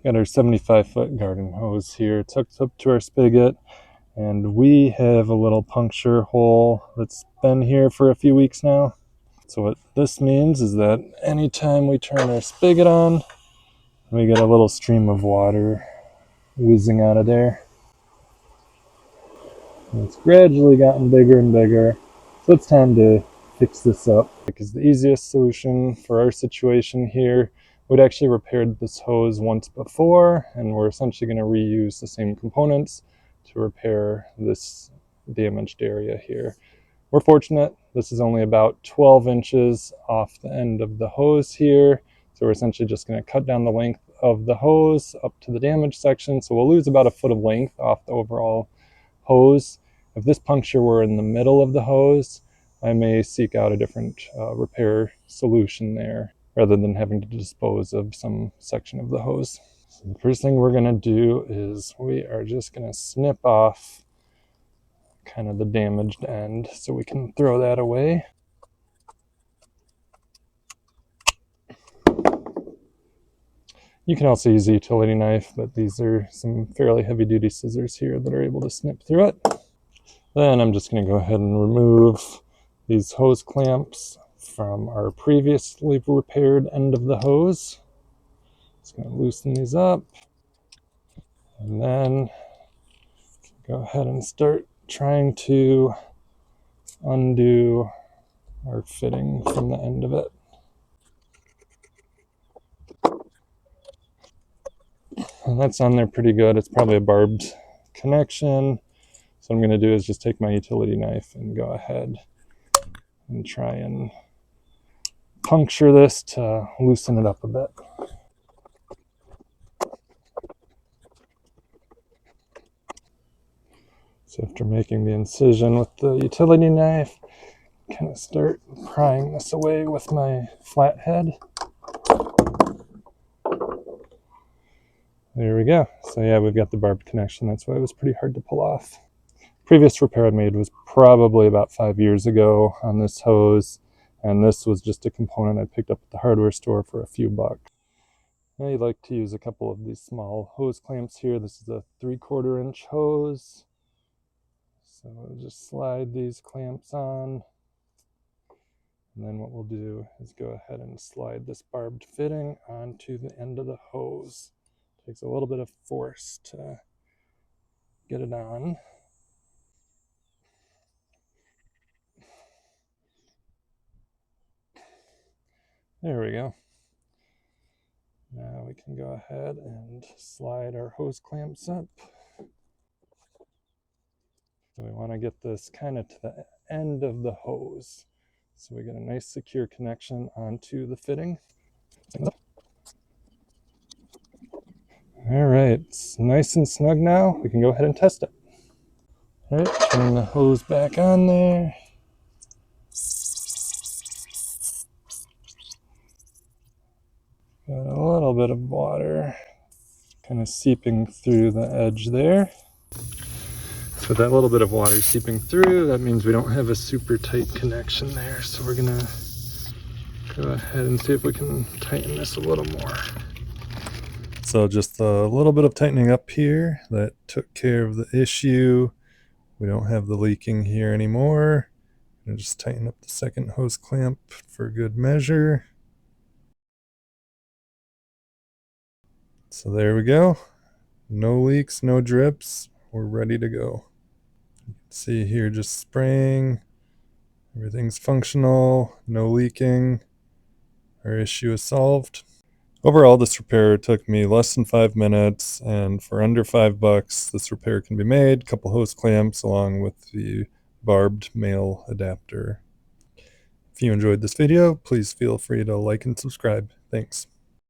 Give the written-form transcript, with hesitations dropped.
Got our 75-foot garden hose here tucked up to our spigot, and we have a little puncture hole that's been here for a few weeks now. So what this means is that anytime we turn our spigot on, we get a little stream of water whizzing out of there. And it's gradually gotten bigger and bigger, so it's time to fix this up. Because the easiest solution for our situation here, we'd actually repaired this hose once before, and we're essentially going to reuse the same components to repair this damaged area here. We're fortunate, this is only about 12 inches off the end of the hose here, so we're essentially just going to cut down the length of the hose up to the damaged section, so we'll lose about a foot of length off the overall hose. If this puncture were in the middle of the hose, I may seek out a different repair solution there rather than having to dispose of some section of the hose. So the first thing we're going to do is we are just going to snip off kind of the damaged end so we can throw that away. You can also use a utility knife, but these are some fairly heavy-duty scissors here that are able to snip through it. Then I'm just going to go ahead and remove these hose clamps from our previously repaired end of the hose. Just going to loosen these up, and then go ahead and start trying to undo our fitting from the end of it. And that's on there pretty good. It's probably a barbed connection. So what I'm going to do is just take my utility knife and go ahead and try and puncture this to loosen it up a bit. So after making the incision with the utility knife, kind of start prying this away with my flathead. There we go. So yeah, we've got the barbed connection. That's why it was pretty hard to pull off. Previous repair I made was probably about 5 years ago on this hose, and this was just a component I picked up at the hardware store for a few bucks. Now you'd like to use a couple of these small hose clamps here. This is a 3/4 inch hose. So we'll just slide these clamps on. And then what we'll do is go ahead and slide this barbed fitting onto the end of the hose. Takes a little bit of force to get it on. There we go. Now we can go ahead and slide our hose clamps up. So we want to get this kind of to the end of the hose, so we get a nice secure connection onto the fitting. All right, it's nice and snug now. We can go ahead and test it. All right, turn the hose back on there. Got a little bit of water kind of seeping through the edge there. So that little bit of water seeping through, that means we don't have a super tight connection there. So we're gonna go ahead and see if we can tighten this a little more. So just a little bit of tightening up here, that took care of the issue. We don't have the leaking here anymore. I'm gonna just tighten up the second hose clamp for good measure. So there we go. No leaks, no drips. We're ready to go. You can see here just spraying. Everything's functional, no leaking. Our issue is solved. Overall, this repair took me less than 5 minutes, and for under $5, this repair can be made. A couple hose clamps along with the barbed male adapter. If you enjoyed this video, please feel free to like and subscribe. Thanks.